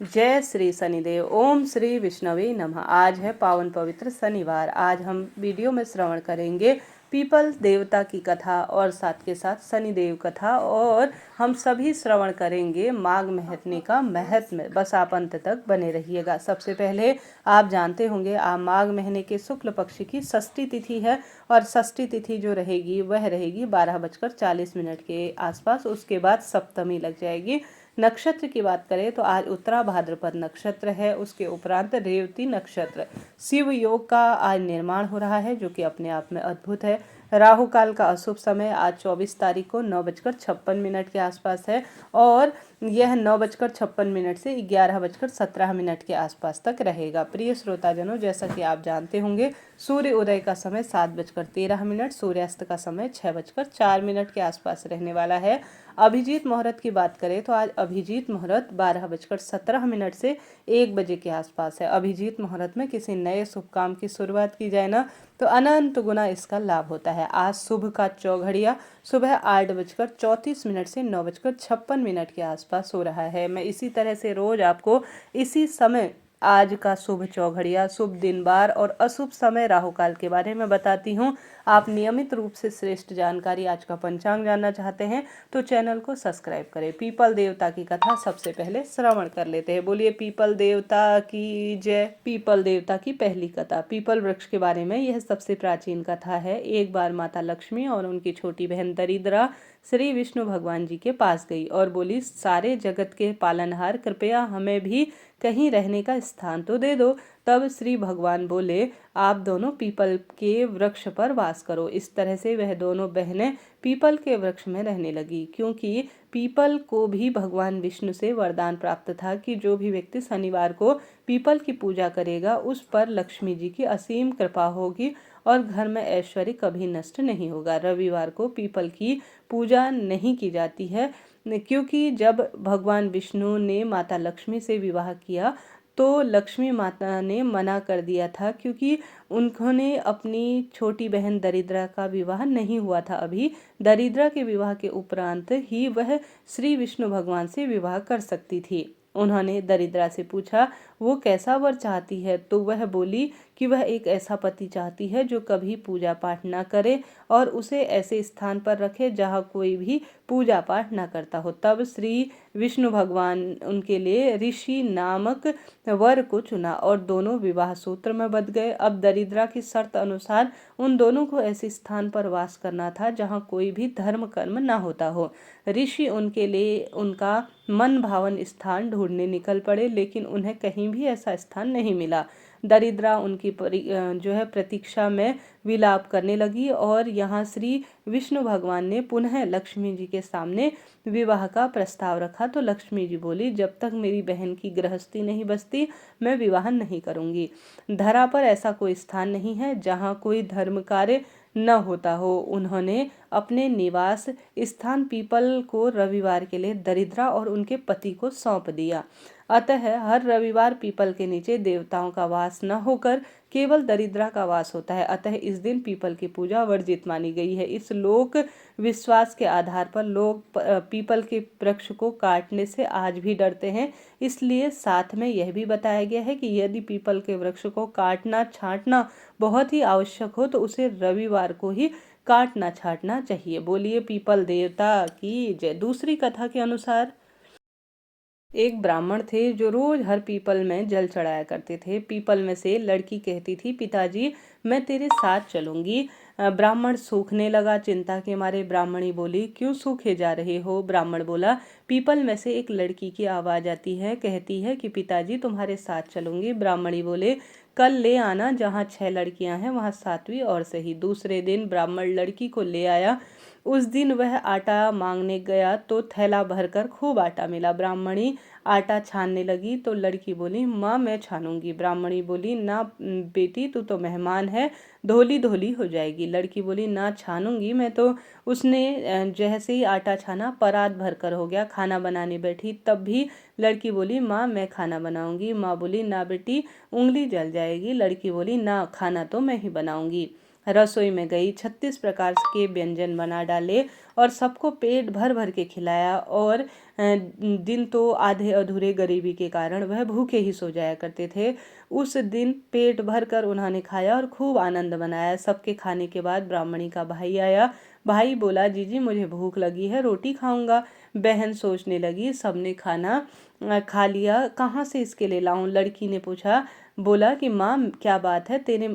जय श्री शनिदेव। ओम श्री विष्णवे नमः। आज है पावन पवित्र शनिवार। आज हम वीडियो में श्रवण करेंगे पीपल देवता की कथा और साथ के साथ शनिदेव कथा, और हम सभी श्रवण करेंगे माघ महीने का महत्व। बस आप अंत तक बने रहिएगा। सबसे पहले आप जानते होंगे आज माघ महीने के शुक्ल पक्ष की षष्ठी तिथि है, और षष्ठी तिथि जो रहेगी वह रहेगी 12:40 के आसपास। उसके बाद सप्तमी लग जाएगी। नक्षत्र की बात करें तो आज उत्तरा भाद्रपद नक्षत्र है। उसके उपरांत रेवती नक्षत्र। शिव योग का आज निर्माण हो रहा है, जो कि अपने आप में अद्भुत है। राहु काल का अशुभ समय आज 24 तारीख को 9:56 के आसपास है, और यह 9:56 से 11:17 के आसपास तक रहेगा। प्रिय श्रोताजनों, जैसा कि आप जानते होंगे सूर्य उदय का समय 7:13, सूर्यास्त का समय 6:04 के आसपास रहने वाला है। अभिजीत मुहूर्त की बात करें तो आज अभिजीत मुहूर्त 12:17 से 1 बजे के आसपास है। अभिजीत मुहूर्त में किसी नए शुभ काम की शुरुआत की जाए ना, तो अनंत गुना इसका लाभ होता है। आज शुभ का चौघड़िया सुबह 8:34 से 9:56 के आसपास हो रहा है। मैं इसी तरह से रोज आपको इसी समय आज का शुभ चौघड़िया, शुभ दिन बार और अशुभ समय राहु काल के बारे में बताती हूँ। आप नियमित रूप से श्रेष्ठ जानकारी, आज का पंचांग जानना चाहते हैं तो चैनल को सब्सक्राइब करें। पीपल देवता की कथा सबसे पहले श्रवण कर लेते हैं। बोलिए पीपल देवता की जय। पीपल देवता की पहली कथा पीपल वृक्ष के बारे में। यह सबसे प्राचीन कथा है। एक बार माता लक्ष्मी और उनकी छोटी बहन दरिद्रा श्री विष्णु भगवान जी के पास गई और बोली, सारे जगत के पालनहार, कृपया हमें भी कहीं रहने का स्थान तो दे दो। तब श्री भगवान बोले, आप दोनों पीपल के वृक्ष पर वास करो। इस तरह से वह दोनों बहनें पीपल के वृक्ष में रहने लगी, क्योंकि पीपल को भी भगवान विष्णु से वरदान प्राप्त था कि जो भी व्यक्ति शनिवार को पीपल की पूजा करेगा उस पर लक्ष्मी जी की असीम कृपा होगी और घर में ऐश्वर्य कभी नष्ट नहीं होगा। रविवार को पीपल की पूजा नहीं की जाती है, क्योंकि जब भगवान विष्णु ने माता लक्ष्मी से विवाह किया तो लक्ष्मी माता ने मना कर दिया था, क्योंकि उन्होंने अपनी छोटी बहन दरिद्रा का विवाह नहीं हुआ था अभी। दरिद्रा के विवाह के उपरांत ही वह श्री विष्णु भगवान से विवाह कर सकती थी। उन्होंने दरिद्रा से पूछा वो कैसा वर चाहती है, तो वह बोली कि वह एक ऐसा पति चाहती है जो कभी पूजा पाठ ना करे और उसे ऐसे स्थान पर रखे जहाँ कोई भी पूजा पाठ ना करता हो। तब श्री विष्णु भगवान उनके लिए ऋषि नामक वर को चुना और दोनों विवाह सूत्र में बंध गए। अब दरिद्रा की शर्त अनुसार उन दोनों को ऐसे स्थान पर वास करना था जहाँ कोई भी धर्म कर्म ना होता हो। ऋषि उनके लिए उनका मन भावन स्थान ढूंढने निकल पड़े, लेकिन उन्हें कहीं भी ऐसा स्थान नहीं मिला। दरिद्रा उनकी प्रतीक्षा में विलाप करने लगी, और यहाँ श्री विष्णु भगवान ने पुनः लक्ष्मी जी के सामने विवाह का प्रस्ताव रखा। तो लक्ष्मी जी बोली, जब तक मेरी बहन की गृहस्थी नहीं बसती मैं विवाह नहीं करूंगी। धरा पर ऐसा कोई स्थान नहीं है जहाँ कोई धर्म कार्य न होता हो। उन्होंने अपने निवास स्थान पीपल को रविवार के लिए दरिद्रा और उनके पति को सौंप दिया। अतः हर रविवार पीपल के नीचे देवताओं का वास न होकर केवल दरिद्रा का वास होता है। अतः इस दिन पीपल की पूजा वर्जित मानी गई है। इस लोक विश्वास के आधार पर लोग पीपल के वृक्ष को काटने से आज भी डरते हैं। इसलिए साथ में यह भी बताया गया है कि यदि पीपल के वृक्ष को काटना छांटना बहुत ही आवश्यक हो तो उसे रविवार को ही काटना छांटना चाहिए। बोलिए पीपल देवता की जय। दूसरी कथा के अनुसार एक ब्राह्मण थे जो रोज हर पीपल में जल चढ़ाया करते थे। पीपल में से लड़की कहती थी, पिताजी मैं तेरे साथ चलूंगी। ब्राह्मण सूखने लगा। चिंता के मारे ब्राह्मणी बोली, क्यों सूखे जा रहे हो? ब्राह्मण बोला, पीपल में से एक लड़की की आवाज आती है, कहती है कि पिताजी तुम्हारे साथ चलूंगी। ब्राह्मणी बोले, कल ले आना, जहाँ 6 लड़कियां हैं वहाँ 7वीं और सही। दूसरे दिन ब्राह्मण लड़की को ले आया। उस दिन वह आटा मांगने गया तो थैला भरकर खूब आटा मिला। ब्राह्मणी आटा छानने लगी तो लड़की बोली, माँ मैं छानूंगी। ब्राह्मणी बोली, ना बेटी तू तो मेहमान है, धोली धोली हो जाएगी। लड़की बोली, ना छानूंगी मैं तो। उसने जैसे ही आटा छाना परात भरकर हो गया। खाना बनाने बैठी तब भी लड़की बोली, माँ मैं खाना बनाऊंगी। माँ बोली, ना बेटी उंगली जल जाएगी। लड़की बोली, ना खाना तो मैं ही बनाऊंगी। रसोई में गई, 36 प्रकार के व्यंजन बना डाले और सबको पेट भर भर के खिलाया। और दिन तो आधे अधूरे गरीबी के कारण वह भूखे ही सो जाया करते थे। उस दिन पेट भर कर उन्होंने खाया और खूब आनंद मनाया। सबके खाने के बाद ब्राह्मणी का भाई आया। भाई बोला, जीजी मुझे भूख लगी है, रोटी खाऊंगा। बहन सोचने लगी, सबने खाना खा लिया, कहाँ से इसके लिए लाऊं। लड़की ने पूछा, बोला कि माँ क्या बात है तेरे।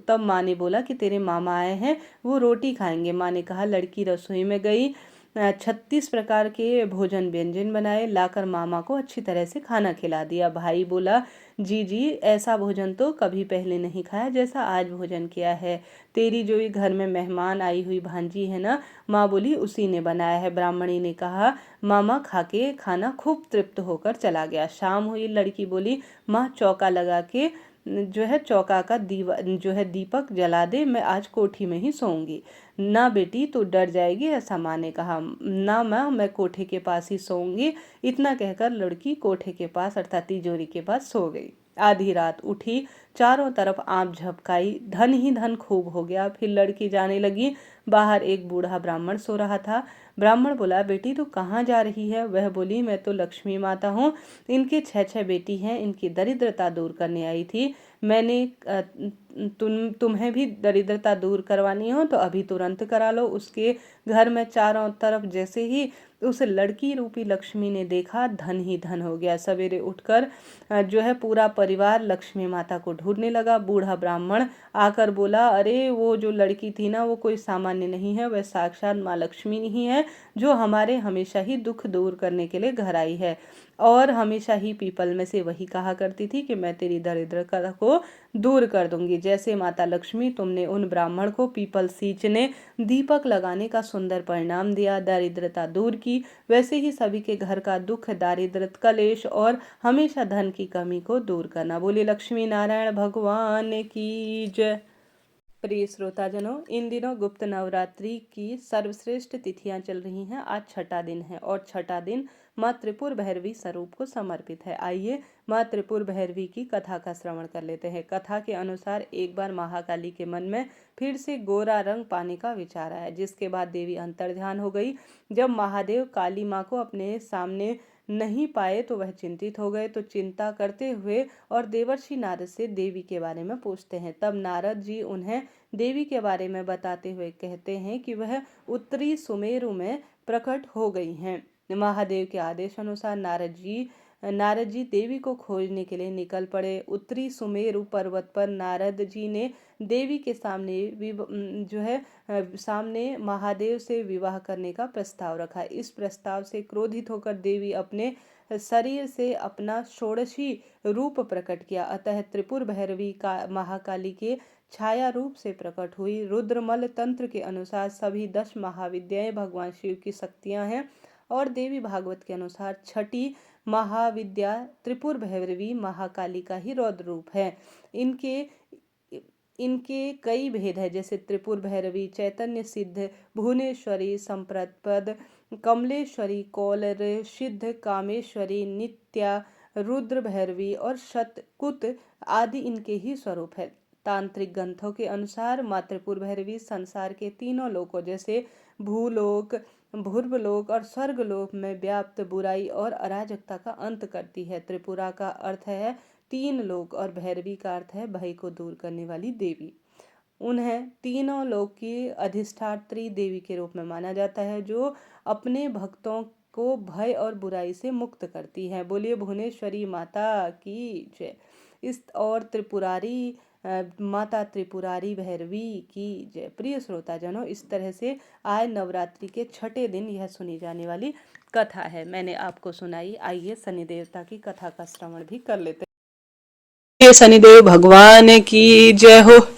तब माँ ने बोला कि तेरे मामा आए हैं, वो रोटी खाएंगे। माँ ने कहा। लड़की रसोई में गई, 36 प्रकार के भोजन व्यंजन बनाए, लाकर मामा को अच्छी तरह से खाना खिला दिया। भाई बोला, जी जी ऐसा भोजन तो कभी पहले नहीं खाया जैसा आज भोजन किया है। तेरी जो ये घर में मेहमान आई हुई भांजी है ना, माँ बोली उसी ने बनाया है। ब्राह्मणी ने कहा। मामा खा के खाना खूब तृप्त होकर चला गया। शाम हुई, लड़की बोली, माँ चौका लगा के चौका का दीपक जला दे, मैं आज कोठी में ही सोऊंगी। ना बेटी तू डर जाएगी, ऐसा माँ ने कहा। ना माँ, मैं कोठे के पास ही सोऊंगी। इतना कहकर लड़की कोठे के पास अर्थात तिजोरी के पास सो गई। आधी रात उठी, चारों तरफ आंख झपकाई, धन ही धन खूब हो गया। फिर लड़की जाने लगी। बाहर एक बूढ़ा ब्राह्मण सो रहा था। ब्राह्मण बोला, बेटी तू कहाँ जा रही है। वह बोली, मैं तो लक्ष्मी माता हूँ, इनके 6 बेटी हैं, इनकी दरिद्रता दूर करने आई थी। मैंने तुम्हें भी दरिद्रता दूर करवानी हो तो अभी तुरंत करा लो। उसके घर में चारों तरफ जैसे ही उस लड़की रूपी लक्ष्मी ने देखा, धन ही धन हो गया। सवेरे उठकर पूरा परिवार लक्ष्मी माता को ढूंढने लगा। बूढ़ा ब्राह्मण आकर बोला, अरे वो जो लड़की थी ना, वो कोई सामान्य नहीं है, वह साक्षात माँ लक्ष्मी ही है, जो हमारे हमेशा ही दुख दूर करने के लिए घर आई है। और हमेशा ही पीपल में से वही कहा करती थी कि मैं तेरी दरिद्रता को दूर कर दूंगी। जैसे माता लक्ष्मी तुमने उन ब्राह्मण को पीपल सींचने, दीपक लगाने का सुंदर परिणाम दिया, दरिद्रता दूर की, वैसे ही सभी के घर का दुख, दारिद्र्य, कलेश और हमेशा धन की कमी को दूर करना। बोले लक्ष्मी नारायण भगवान की जय। प्रिय श्रोताजनों, इन दिनों गुप्त नवरात्रि की सर्वश्रेष्ठ तिथियां चल रही हैं। आज छठा दिन है और छठा दिन माँ त्रिपुर भैरवी स्वरूप को समर्पित है। आइए माँ त्रिपुर भैरवी की कथा का श्रवण कर लेते हैं। कथा के अनुसार एक बार महाकाली के मन में फिर से गोरा रंग पाने का विचार आया, जिसके बाद देवी अंतर्ध्यान हो गई। जब महादेव काली माँ को अपने सामने नहीं पाए तो वह चिंतित हो गए। तो चिंता करते हुए और देवर्षि नारद से देवी के बारे में पूछते हैं। तब नारद जी उन्हें देवी के बारे में बताते हुए कहते हैं कि वह उत्तरी सुमेरु में प्रकट हो गई हैं। महादेव के आदेश अनुसार नारद जी देवी को खोजने के लिए निकल पड़े। उत्तरी सुमेरु पर्वत पर नारद जी ने देवी के सामने महादेव से विवाह करने का प्रस्ताव रखा। इस प्रस्ताव से क्रोधित होकर देवी अपने शरीर से अपना षोडशी रूप प्रकट किया। अतः त्रिपुर भैरवी का महाकाली के छाया रूप से प्रकट हुई। रुद्रमल तंत्र के अनुसार सभी 10 महाविद्याएं भगवान शिव की शक्तियां हैं और देवी भागवत के अनुसार छठी महाविद्या त्रिपुर भैरवी महाकाली का ही रौद्र रूप है। इनके कई भेद है, जैसे त्रिपुर भैरवी, चैतन्य सिद्ध, भुवनेश्वरी, संप्रपद, कमलेश्वरी, कौलर सिद्ध, कामेश्वरी, नित्या, रुद्र भैरवी और शतकुत आदि इनके ही स्वरूप है। तांत्रिक ग्रंथों के अनुसार माँ त्रिपुर भैरवी संसार के तीनों लोकों जैसे भूलोक, भूर्वलोक और स्वर्गलोक में व्याप्त बुराई और अराजकता का अंत करती है। त्रिपुरा का अर्थ है 3 लोक और भैरवी का अर्थ है भय को दूर करने वाली देवी। उन्हें तीनों लोक की अधिष्ठात्री देवी के रूप में माना जाता है, जो अपने भक्तों को भय और बुराई से मुक्त करती है। बोलिए भुवनेश्वरी माता की जय। इस और त्रिपुरारी माता त्रिपुरारी भैरवी की जय। प्रिय श्रोताजनों, इस तरह से आज नवरात्रि के छठे दिन यह सुनी जाने वाली कथा है, मैंने आपको सुनाई। आइए शनि देवता की कथा का श्रवण भी कर लेते हैं। शनिदेव भगवान की जय हो।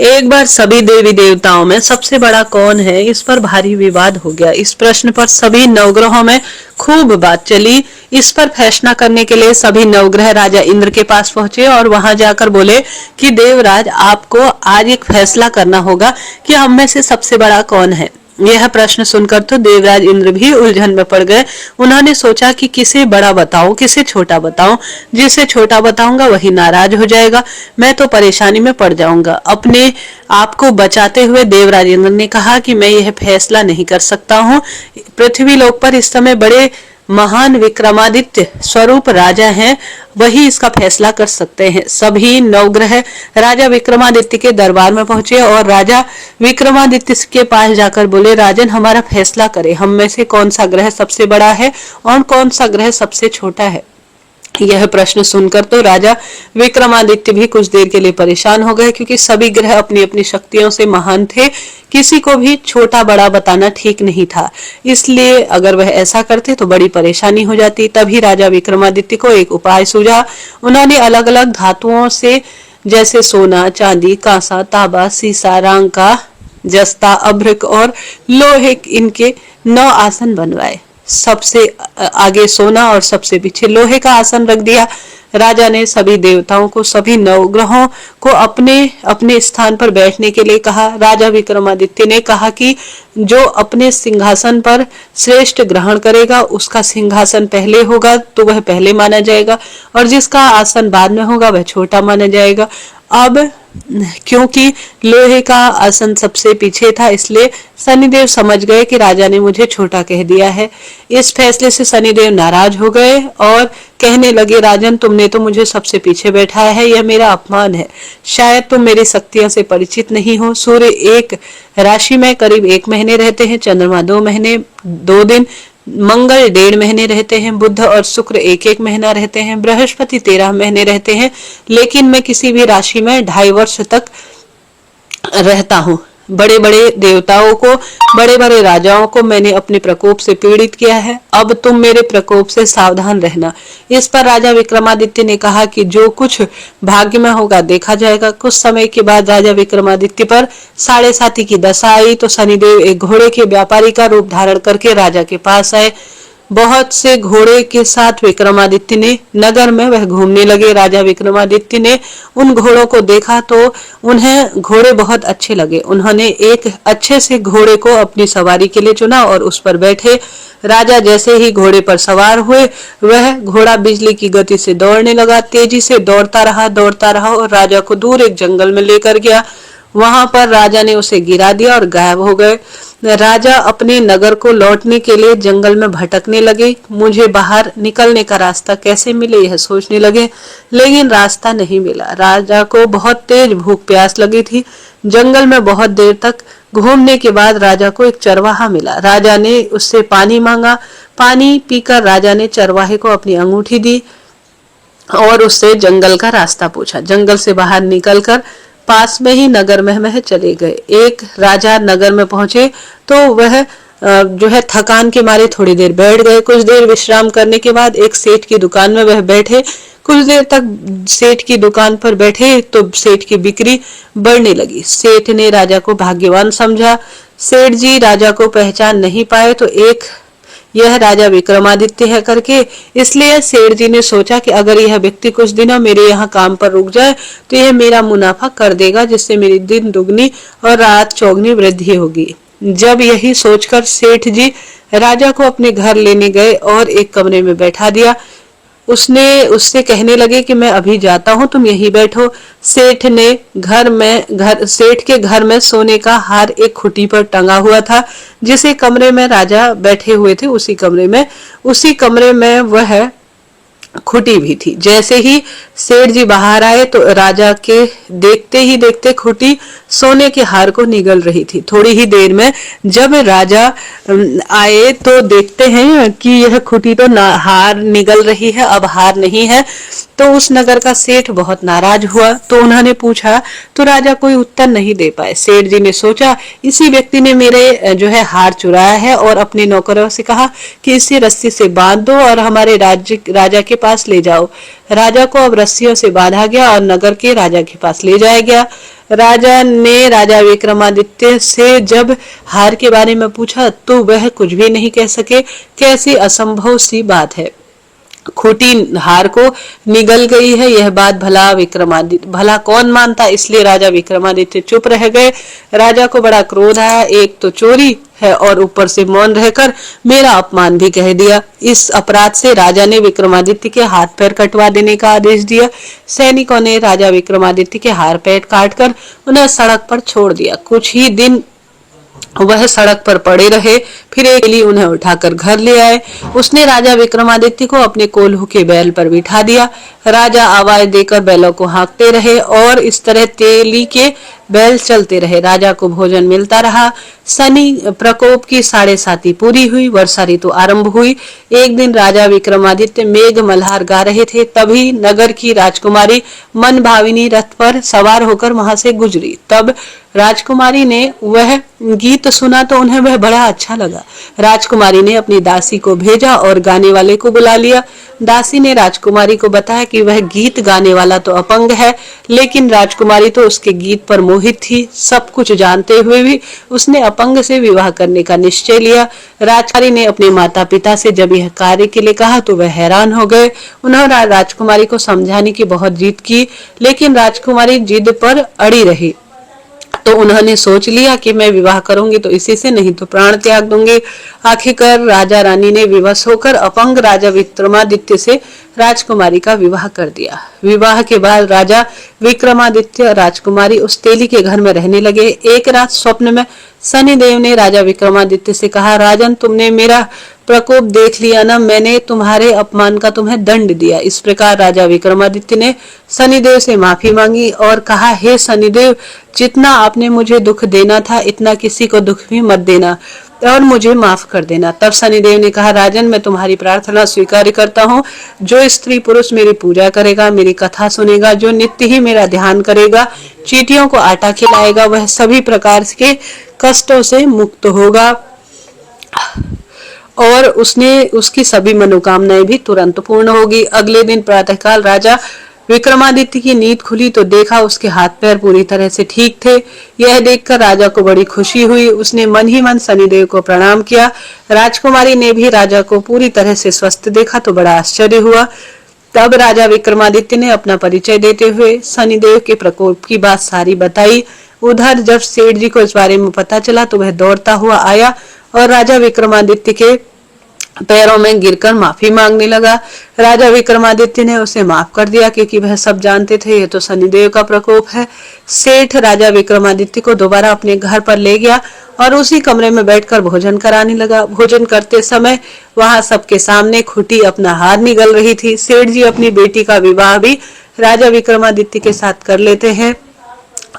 एक बार सभी देवी देवताओं में सबसे बड़ा कौन है, इस पर भारी विवाद हो गया। इस प्रश्न पर सभी नवग्रहों में खूब बात चली। इस पर फैसला करने के लिए सभी नवग्रह राजा इंद्र के पास पहुंचे और वहां जाकर बोले कि देवराज, आपको आज एक फैसला करना होगा कि हम में से सबसे बड़ा कौन है। यह प्रश्न सुनकर तो देवराज इंद्र भी उलझन में पड़ गए। उन्होंने सोचा कि किसे बड़ा बताऊं, किसे छोटा बताऊं। जिसे छोटा बताऊंगा वही नाराज हो जाएगा, मैं तो परेशानी में पड़ जाऊंगा। अपने आप को बचाते हुए देवराज इंद्र ने कहा कि मैं यह फैसला नहीं कर सकता हूं। पृथ्वी लोक पर इस समय बड़े महान विक्रमादित्य स्वरूप राजा हैं, वही इसका फैसला कर सकते हैं। सभी नवग्रह राजा विक्रमादित्य के दरबार में पहुंचे और राजा विक्रमादित्य के पास जाकर बोले, राजन हमारा फैसला करें, हम में से कौन सा ग्रह सबसे बड़ा है और कौन सा ग्रह सबसे छोटा है। यह प्रश्न सुनकर तो राजा विक्रमादित्य भी कुछ देर के लिए परेशान हो गए, क्योंकि सभी ग्रह अपनी अपनी शक्तियों से महान थे, किसी को भी छोटा बड़ा बताना ठीक नहीं था। इसलिए अगर वह ऐसा करते तो बड़ी परेशानी हो जाती। तभी राजा विक्रमादित्य को एक उपाय सूझा। उन्होंने अलग अलग धातुओं से, जैसे सोना, चांदी, कांसा, तांबा, सीसा, रांका, जस्ता, अभ्रक और लोहे, इनके 9 आसन बनवाए। सबसे आगे सोना और सबसे पीछे लोहे का आसन रख दिया। राजा ने सभी देवताओं को, सभी नवग्रहों को अपने अपने स्थान पर बैठने के लिए कहा। राजा विक्रमादित्य ने कहा कि जो अपने सिंहासन पर श्रेष्ठ ग्रहण करेगा उसका सिंहासन पहले होगा तो वह पहले माना जाएगा, और जिसका आसन बाद में होगा वह छोटा माना जाएगा। अब क्योंकि लोहे का आसन सबसे पीछे था, इसलिए शनिदेव समझ गए कि राजा ने मुझे छोटा कह दिया है। इस फैसले से शनिदेव नाराज हो गए और कहने लगे, राजन तुमने तो मुझे सबसे पीछे बैठाया है, यह मेरा अपमान है। शायद तुम मेरी शक्तियों से परिचित नहीं हो। सूर्य एक राशि में करीब 1 महीने रहते हैं, चंद्रमा 2 महीने 2 दिन, मंगल 1.5 महीने रहते हैं, बुध और शुक्र 1-1 महीना रहते हैं, बृहस्पति 13 महीने रहते हैं। लेकिन मैं किसी भी राशि में 2.5 वर्ष तक रहता हूँ। बड़े बड़े देवताओं को, बड़े बड़े राजाओं को मैंने अपने प्रकोप से पीड़ित किया है। अब तुम मेरे प्रकोप से सावधान रहना। इस पर राजा विक्रमादित्य ने कहा कि जो कुछ भाग्य में होगा देखा जाएगा। कुछ समय के बाद राजा विक्रमादित्य पर 7.5 की दशा आई तो शनिदेव एक घोड़े के व्यापारी का रूप धारण करके राजा के पास आए। बहुत से घोड़े के साथ विक्रमादित्य ने नगर में वह घूमने लगे। राजा विक्रमादित्य ने उन घोड़ों को देखा तो उन्हें घोड़े बहुत अच्छे लगे। उन्होंने एक अच्छे से घोड़े को अपनी सवारी के लिए चुना और उस पर बैठे। राजा जैसे ही घोड़े पर सवार हुए, वह घोड़ा बिजली की गति से दौड़ने लगा। तेजी से दौड़ता रहा और राजा को दूर एक जंगल में लेकर गया। वहां पर राजा ने उसे गिरा दिया और गायब हो गए। राजा अपने नगर को लौटने के लिए जंगल में भटकने लगे। मुझे बाहर निकलने का रास्ता कैसे मिले यह सोचने लगे, लेकिन रास्ता नहीं मिला। राजा को बहुत तेज भूख प्यास लगी थी। जंगल में बहुत देर तक घूमने के बाद राजा को एक चरवाहा मिला। राजा ने उससे पानी मांगा। पानी पीकर राजा ने चरवाहे को अपनी अंगूठी दी और उससे जंगल का रास्ता पूछा। जंगल से बाहर निकलकर पास में ही नगर में वह चले गए। एक राजा नगर में पहुंचे तो वह जो है थकान के मारे थोड़ी देर बैठ गए। कुछ देर विश्राम करने के बाद एक सेठ की दुकान में वह बैठे। कुछ देर तक सेठ की दुकान पर बैठे तो सेठ की बिक्री बढ़ने लगी। सेठ ने राजा को भाग्यवान समझा। सेठ जी राजा को पहचान नहीं पाए तो एक यह राजा विक्रमादित्य है करके, इसलिए सेठ जी ने सोचा कि अगर यह व्यक्ति कुछ दिनों मेरे यहाँ काम पर रुक जाए तो यह मेरा मुनाफा कर देगा, जिससे मेरी दिन दुगनी और रात चौगनी वृद्धि होगी। जब यही सोचकर सेठ जी राजा को अपने घर लेने गए और एक कमरे में बैठा दिया। उससे कहने लगे कि मैं अभी जाता हूँ, तुम यहीं बैठो। सेठ के घर में सोने का हार एक खुटी पर टंगा हुआ था। जिसे कमरे में राजा बैठे हुए थे उसी कमरे में वह खुटी भी थी। जैसे ही सेठ जी बाहर आए तो राजा के देखते ही देखते खुटी सोने के हार को निगल रही थी। थोड़ी ही देर में जब राजा आए तो देखते हैं कि यह खुटी तो हार निगल रही है, अब हार नहीं है। तो उस नगर का सेठ बहुत नाराज हुआ। तो उन्होंने पूछा तो राजा कोई उत्तर नहीं दे पाए। सेठ जी ने सोचा इसी व्यक्ति ने मेरे जो है हार चुराया है, और अपने नौकरों से कहा कि इसे रस्सी से बांध दो और हमारे राजा के पास ले जाओ। राजा को अब रस्सियों से बांधा गया और नगर के राजा के पास ले जाया गया। राजा ने राजा विक्रमादित्य से जब हार के बारे में पूछा तो वह कुछ भी नहीं कह सके। कैसी असंभव सी बात है। खूंटी हार को निगल गई है। यह बात भला कौन मानता, इसलिए राजा विक्रमादित्य चुप रह गए। राजा को बड़ा क्रोध आया, एक तो चोरी है और ऊपर से मौन रहकर मेरा अपमान भी कह दिया। इस अपराध से राजा ने विक्रमादित्य के हाथ पैर कटवा देने का आदेश दिया। सैनिकों ने राजा विक्रमादित्य के हाथ पैर काटकर उन्हें सड़क पर छोड़ दिया। कुछ ही दिन वह सड़क पर पड़े रहे, फिर एक एली उन्हें उठाकर घर ले आए। उसने राजा विक्रमादित्य को अपने कोल्हू के बैल पर बिठा दिया। राजा आवाज देकर बैलों को हाँकते रहे और इस तरह तेली के बैल चलते रहे। राजा को भोजन मिलता रहा। शनि प्रकोप की 7.5 पूरी हुई, वर्षा ऋतु आरंभ हुई। एक दिन राजा विक्रमादित्य मेघ मल्हार गा रहे थे, तभी नगर की राजकुमारी मन भाविनी रथ पर सवार होकर वहां से गुजरी। तब राजकुमारी ने वह गीत सुना तो उन्हें वह बड़ा अच्छा लगा। राजकुमारी ने अपनी दासी को भेजा और गाने वाले को बुला लिया। दासी ने राजकुमारी को बताया कि वह गीत गाने वाला तो अपंग है, लेकिन राजकुमारी तो उसके गीत पर मोहित थी। सब कुछ जानते हुए भी उसने अपंग से विवाह करने का निश्चय लिया। राजकुमारी ने अपने माता पिता से जब यह कार्य के लिए कहा तो वह हैरान हो गए। उन्होंने राजकुमारी को समझाने की बहुत जिद की, लेकिन राजकुमारी जिद पर अड़ी रही। तो उन्होंने सोच लिया कि मैं विवाह करूंगी तो इसी से, नहीं तो प्राण त्याग दूंगी। आखिरकार राजा रानी ने विवश होकर अपंग राजा विक्रमादित्य से राजकुमारी का विवाह कर दिया। विवाह के बाद राजा विक्रमादित्य और राजकुमारी उस तेली के घर में रहने लगे। एक रात स्वप्न में शनिदेव ने राजा विक्रमादित्य से कहा, राजन, तुमने मेरा प्रकोप देख लिया ना, मैंने तुम्हारे अपमान का तुम्हें दंड दिया। इस प्रकार राजा विक्रमादित्य ने शनिदेव से माफी मांगी और कहा, हे शनिदेव, जितना आपने मुझे दुख देना था इतना किसी को दुख भी मत देना और मुझे माफ कर देना। तब शनिदेव ने कहा, राजन, मैं तुम्हारी प्रार्थना स्वीकार करता हूँ। जो स्त्री पुरुष मेरी पूजा करेगा, मेरी कथा सुनेगा, जो नित्य ही मेरा ध्यान करेगा, चींटियों को आटा खिलाएगा, वह सभी प्रकार के कष्टों से मुक्त होगा और उसकी सभी मनोकामनाएं भी तुरंत पूर्ण होगी। अगले दिन प्रातःकाल राजा विक्रमादित्य की नींद खुली तो देखा उसके हाथ पैर पूरी तरह से ठीक थे। यह देखकर राजा को बड़ी खुशी हुई। उसने मन ही मन शनिदेव को प्रणाम किया। राजकुमारी ने भी राजा को पूरी तरह से स्वस्थ देखा तो बड़ा आश्चर्य हुआ। तब राजा विक्रमादित्य ने अपना परिचय देते हुए शनिदेव के प्रकोप की बात सारी बताई। उधर जब सेठ जी को इस बारे में पता चला तो वह दौड़ता हुआ आया और राजा विक्रमादित्य के पैरों में गिरकर माफी मांगने लगा। राजा विक्रमादित्य ने उसे माफ कर दिया क्योंकि वह सब जानते थे ये तो शनिदेव का प्रकोप है। सेठ राजा विक्रमादित्य को दोबारा अपने घर पर ले गया और उसी कमरे में बैठकर भोजन कराने लगा। भोजन करते समय वहां सबके सामने खूंटी अपना हार निगल रही थी। सेठ जी अपनी बेटी का विवाह भी राजा विक्रमादित्य के साथ कर लेते हैं।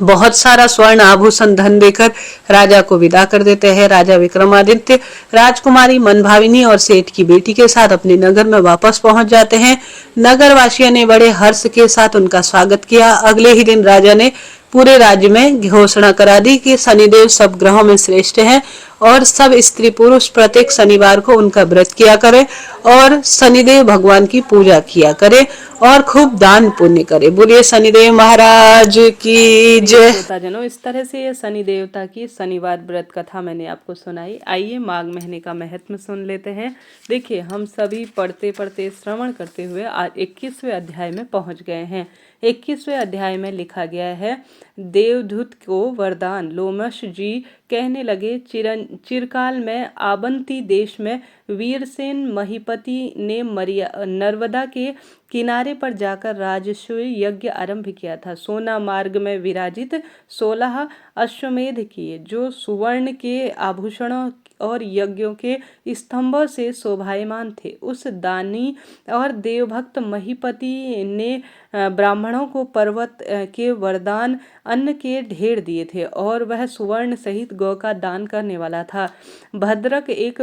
बहुत सारा स्वर्ण आभूषण धन देकर राजा को विदा कर देते हैं। राजा विक्रमादित्य राजकुमारी मनभाविनी और सेठ की बेटी के साथ अपने नगर में वापस पहुंच जाते हैं। नगर वासियों ने बड़े हर्ष के साथ उनका स्वागत किया। अगले ही दिन राजा ने पूरे राज्य में घोषणा करा दी कि शनिदेव सब ग्रहों में श्रेष्ठ हैं और सब स्त्री पुरुष प्रत्येक शनिवार को उनका व्रत किया करे और शनिदेव भगवान की पूजा किया करे और खूब दान पुण्य करे। बोलिए शनिदेव महाराज की जय। जनों, इस तरह से ये शनि देवता की शनिवार व्रत कथा मैंने आपको सुनाई। आइए माघ महीने का महत्व सुन लेते हैं। देखिए, हम सभी पढ़ते पढ़ते श्रवण करते हुए आज 21वें अध्याय में पहुंच गए हैं। 21वें अध्याय में लिखा गया है, देवदूत को वरदान। लोमश जी कहने लगे, चिरकाल में आवंती देश में वीरसेन महीपति ने नर्मदा के किनारे पर जाकर राजसूय यज्ञ आरंभ किया था। सोना मार्ग में विराजित 16 अश्वमेध किए, जो सुवर्ण के आभूषणों और यज्ञों के स्तंभों से शोभायमान थे। उस दानी और देवभक्त महीपति ने ब्राह्मणों को पर्वत के वरदान अन्न के ढेर दिए थे और वह सुवर्ण सहित गौ का दान करने वाला था। भद्रक एक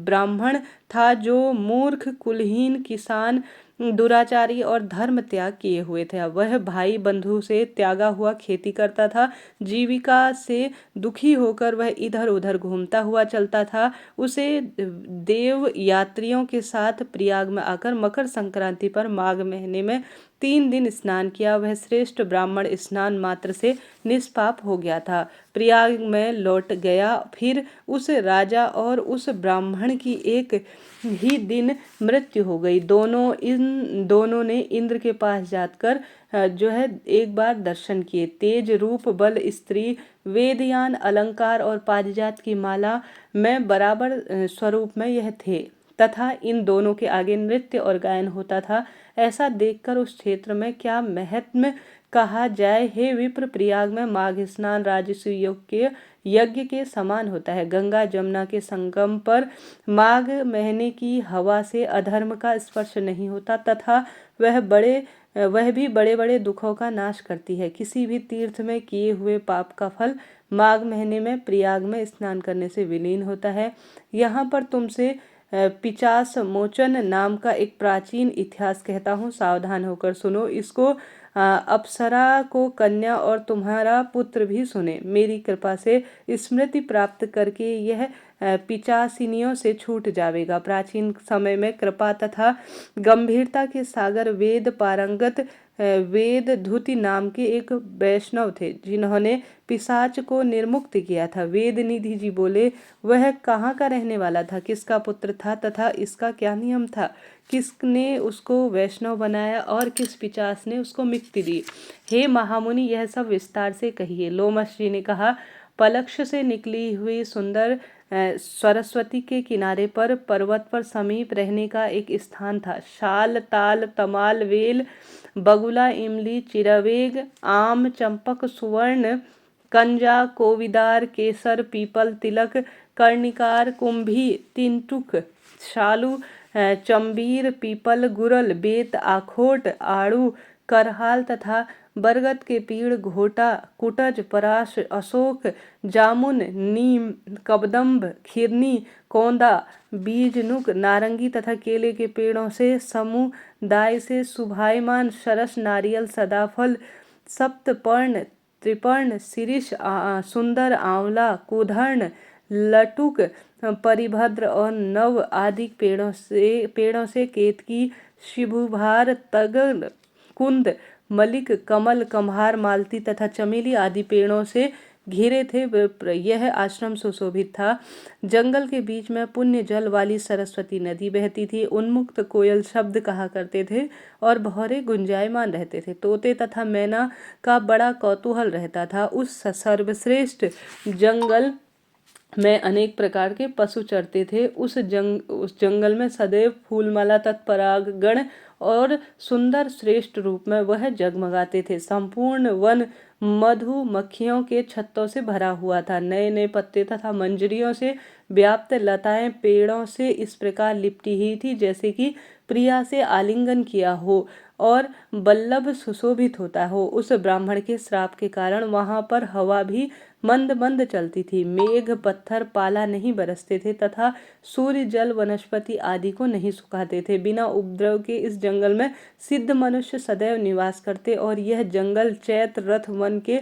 ब्राह्मण था जो मूर्ख, कुलहीन, किसान, दुराचारी और धर्म त्याग किए हुए थे। वह भाई बंधु से त्यागा हुआ खेती करता था। जीविका से दुखी होकर वह इधर उधर घूमता हुआ चलता था। उसे देव यात्रियों के साथ प्रयाग में आकर मकर संक्रांति पर माघ महीने में 3 दिन स्नान किया। वह श्रेष्ठ ब्राह्मण स्नान मात्र से निष्पाप हो गया था। प्रयाग में लौट गया। फिर उस राजा और उस ब्राह्मण की एक ही दिन मृत्यु हो गई। दोनों ने इंद्र के पास जाकर जो है एक बार दर्शन किए। तेज, रूप, बल, स्त्री, वेदयान, अलंकार और पारिजात की माला में बराबर स्वरूप में यह थे तथा इन दोनों के आगे नृत्य और गायन होता था। ऐसा देखकर उस क्षेत्र में क्या महत्म कहा जाए। हे विप्र, प्रयाग में माघ स्नान राजसूय यज्ञ के समान होता है। गंगा जमुना के संगम पर माघ महीने की हवा से अधर्म का स्पर्श नहीं होता तथा वह भी बड़े बड़े दुखों का नाश करती है। किसी भी तीर्थ में किए हुए पाप का फल माघ महीने में प्रयाग में स्नान करने से विलीन होता है। यहाँ पर तुमसे पिशाच मोचन नाम का एक प्राचीन इतिहास कहता हूँ, सावधान होकर सुनो इसको। अप्सरा को कन्या और तुम्हारा पुत्र भी सुने। मेरी कृपा से स्मृति प्राप्त करके यह पिशाचिनियों से छूट जाएगा। प्राचीन समय में कृपा तथा गंभीरता के सागर वेद पारंगत वेदधुति नाम के एक वैष्णव थे, जिन्होंने पिशाच को निर्मुक्त किया था। वेद निधि जी बोले, वह कहाँ का रहने वाला था, किसका पुत्र था तथा इसका क्या नियम था, किसने उसको वैष्णव बनाया और किस पिशाच ने उसको मुक्ति दी। हे महामुनि, यह सब विस्तार से कहिए। लोमश जी ने कहा, पलक्ष से निकली हुई सुंदर सरस्वती के किनारे पर पर्वत पर समीप रहने का एक स्थान था। शाल, ताल, तमाल, वेल, बगुला, इमली, चिरवेग, आम, चंपक, सुवर्ण, कंजा, कोविदार, केसर, पीपल, तिलक, कर्णिकार, कुंभी, तिंटुक, शालू, चंबीर, पीपल, गुरल, बेत, आखोट, आड़ू, करहाल तथा बरगद के पेड़, घोटा, कुटज, पराश, अशोक, जामुन, नीम, कबदम्ब, खिरनी, कौंदा, बीजनुक, नारंगी तथा केले के पेड़ों से समुदाय से शुभायमान सरस, नारियल, सदाफल, सप्तपर्ण, त्रिपर्ण, शीर्ष, सुंदर, आंवला, कुधर्ण, लटुक, परिभद्र और नव आदि पेड़ों से केतकी, शिभुभार, तगर, कुंद, मलिक, कमल, कम्हार, मालती तथा चमेली आदि पेड़ों से घिरे थे। यह आश्रम सुशोभित था। जंगल के बीच में पुण्य जल वाली सरस्वती नदी बहती थी। उन्मुक्त कोयल शब्द कहा करते थे और भौरे गुंजायमान रहते थे। तोते तथा मैना का बड़ा कौतूहल रहता था। उस सर्वश्रेष्ठ जंगल में अनेक प्रकार के पशु चरते थे। उस जंगल में सदैव फूलमाला तत्परागण और सुंदर श्रेष्ठ रूप में वह जगमगाते थे। संपूर्ण वन मधुमक्खियों के छत्तों से भरा हुआ था। नए नए पत्ते तथा मंजरियों से व्याप्त लताएं पेड़ों से इस प्रकार लिपटी ही थी जैसे कि प्रिया से आलिंगन किया हो और बल्लभ सुशोभित होता हो। उस ब्राह्मण के श्राप के कारण वहां पर हवा भी मंद मंद चलती थी। मेघ पत्थर पाला नहीं बरसते थे तथा सूर्य जल वनस्पति आदि को नहीं सुखाते थे। बिना उपद्रव के इस जंगल में सिद्ध मनुष्य सदैव निवास करते और यह जंगल चैत्र रथ वन के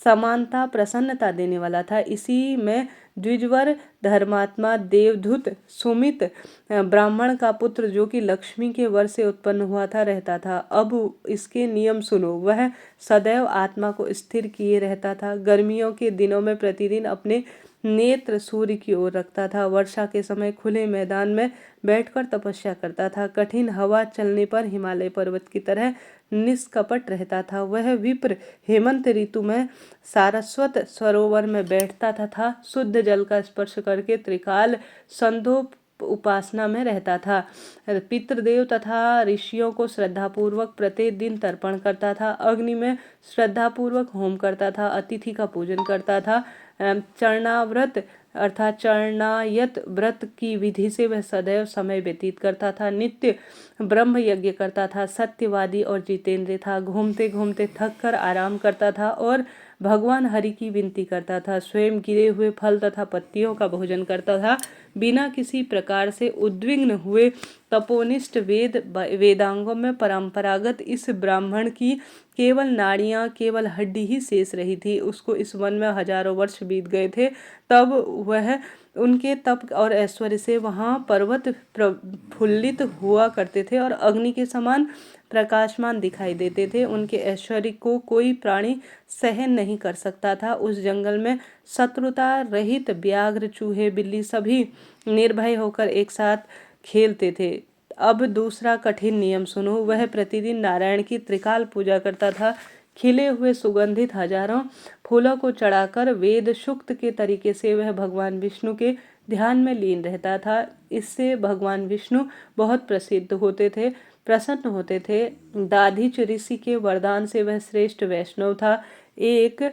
समानता प्रसन्नता देने वाला था। इसी में द्विजवर धर्मात्मा देवधूत सुमित ब्राह्मण का पुत्र जो कि लक्ष्मी के वर से उत्पन्न हुआ था रहता था। अब इसके नियम सुनो। वह सदैव आत्मा को स्थिर किए रहता था। गर्मियों के दिनों में प्रतिदिन अपने नेत्र सूर्य की ओर रखता था। वर्षा के समय खुले मैदान में बैठकर तपस्या करता था। कठिन हवा चलने पर हिमालय पर्वत की तरह निष्कपट रहता था। वह विप्र हेमंत ऋतु में सारस्वत सरोवर में बैठता तथा शुद्ध जल का स्पर्श करके त्रिकाल संध्योप उपासना में रहता था। पितृदेव तथा ऋषियों को श्रद्धापूर्वक प्रत्येक दिन तर्पण करता था। अग्नि में श्रद्धापूर्वक होम करता था। अतिथि का पूजन करता था। चरणाव्रत अर्थात चरणायत व्रत की विधि से वह सदैव समय व्यतीत करता था। नित्य ब्रह्म यज्ञ करता था। सत्यवादी और जितेंद्र था। घूमते घूमते थक कर आराम करता था और भगवान हरि की विनती करता था। स्वयं गिरे हुए फल तथा पत्तियों का भोजन करता था। बिना किसी प्रकार से उद्विग्न हुए तपोनिष्ठ वेदांगों में परंपरागत इस ब्राह्मण की केवल नाड़ियां केवल हड्डी ही शेष रही थी। उसको इस वन में हजारों वर्ष बीत गए थे। तब वह उनके तप और ऐश्वर्य से वहाँ पर्वत प्रफुल्लित हुआ करते थे और अग्नि के समान प्रकाशमान दिखाई देते थे। उनके ऐश्वर्य को कोई प्राणी सहन नहीं कर सकता था। उस जंगल में शत्रुता रहित व्याघ्र, चूहे, बिल्ली सभी निर्भय होकर एक साथ खेलते थे। अब दूसरा कठिन नियम सुनो। वह प्रतिदिन नारायण की त्रिकाल पूजा करता था। खिले हुए सुगंधित हजारों फूलों को चढ़ाकर वेद सूक्त के तरीके से वह भगवान विष्णु के ध्यान में लीन रहता था। इससे भगवान विष्णु बहुत प्रसन्न होते थे। दाधीच ऋषि के वरदान से वह श्रेष्ठ वैष्णव था। एक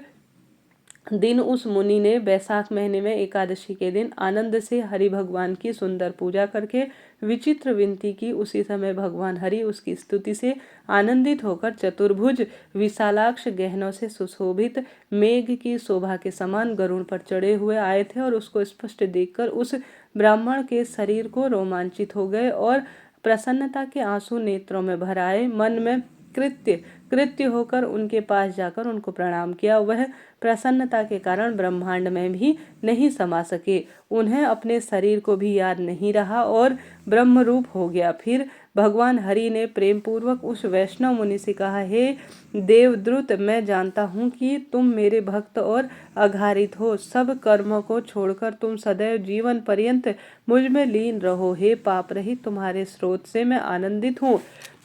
दिन उस मुनि ने बैसाख महीने में एकादशी के दिन आनंद से हरि भगवान की सुंदर पूजा करके विचित्र विनती की। उसी समय भगवान हरि उसकी स्तुति से आनंदित होकर चतुर्भुज विशालाक्ष गहनों से सुशोभित मेघ की शोभा के समान गरुड़ पर चढ़े हुए आए थे और उसको स्पष्ट देखकर उस ब्राह्मण के शरीर को रोमांचित हो गए और प्रसन्नता के आंसू नेत्रों में भर आए। मन में कृत्य होकर उनके पास जाकर उनको प्रणाम किया। वह प्रसन्नता के कारण ब्रह्मांड में भी नहीं समा सके। उन्हें अपने शरीर को भी याद नहीं रहा और ब्रह्म रूप हो गया। फिर भगवान हरि ने प्रेम पूर्वक उस वैष्णव मुनि से कहा, हे देवद्रुत, मैं जानता हूँ कि तुम मेरे भक्त और अघारित हो। सब कर्मों को छोड़कर तुम सदैव जीवन पर्यंत मुझ में लीन रहो। हे पाप रहित, तुम्हारे स्रोत से मैं आनंदित हूँ।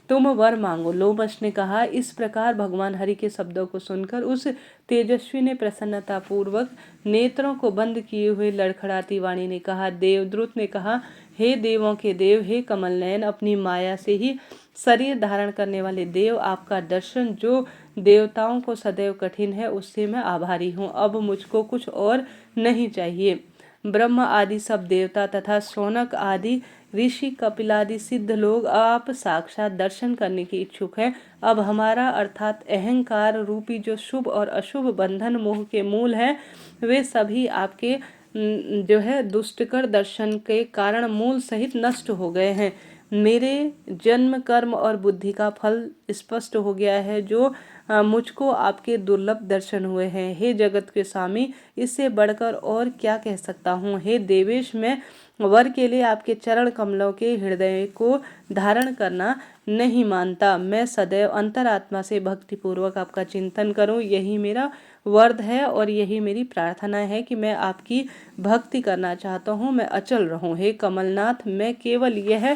तुम वर मांगो। लोमश ने कहा। इस प्रकार भगवान हरि के शब्दों को सुनकर उस तेजस्वी ने प्रसन्नता पूर्वक नेत्रों को बंद किए हुए लड़खड़ाती वाणी ने कहा। देवद्रुत ने कहा, हे देवों के देव, हे कमल नयन, अपनी माया से ही शरीर धारण करने वाले देव, आपका दर्शन जो देवताओं को सदैव कठिन है, उससे मैं आभारी हूँ। अब मुझको कुछ और नहीं चाहिए। ब्रह्म आदि सब देवता तथा शौनक आदि ऋषि, कपिलादि सिद्ध लोग आप साक्षात दर्शन करने की इच्छुक हैं। अब हमारा अर्थात अहंकार रूपी जो शुभ और अशुभ बंधन मोह के मूल हैं, वे सभी आपके दुष्टकर दर्शन के कारण मूल सहित नष्ट हो गए हैं। मेरे जन्म, कर्म और बुद्धि का फल स्पष्ट हो गया है, जो मुझको आपके दुर्लभ दर्शन हुए हैं। हे जगत के स्वामी, इससे बढ़कर और क्या कह सकता हूँ। हे देवेश, मैं वर के लिए आपके चरण कमलों के हृदय को धारण करना नहीं मानता। मैं सदैव अंतरात्मा से भक्ति पूर्वक आपका चिंतन करूं, यही मेरा वर्ध है और यही मेरी प्रार्थना है कि मैं आपकी भक्ति करना चाहता हूँ, मैं अचल रहूं। हे कमलनाथ, मैं केवल यह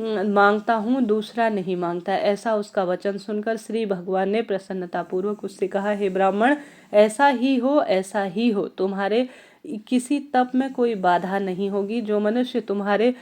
मांगता हूँ, दूसरा नहीं मांगता। ऐसा उसका वचन सुनकर श्री भगवान ने प्रसन्नता पूर्वक उससे कहा, हे ब्राह्मण, ऐसा ही हो। तुम्हारे किसी तप में कोई बाधा नहीं होगी। जो मनुष्य तुम्हारे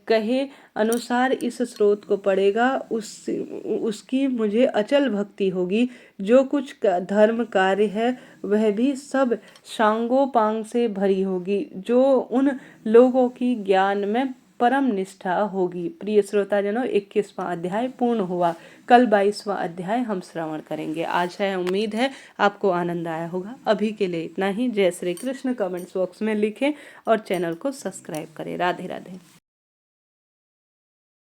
कहे अनुसार इस स्रोत को पढ़ेगा, उसकी मुझे अचल भक्ति होगी। जो कुछ धर्म कार्य है वह भी सब सांगोपांग से भरी होगी, जो उन लोगों की ज्ञान में परम निष्ठा होगी। प्रिय श्रोताजनों, 21वां अध्याय पूर्ण हुआ। कल 22वां अध्याय हम श्रवण करेंगे। आशा है, उम्मीद है आपको आनंद आया होगा। अभी के लिए इतना ही। जय श्री कृष्ण कमेंट्स बॉक्स में लिखें और चैनल को सब्सक्राइब करें। राधे राधे।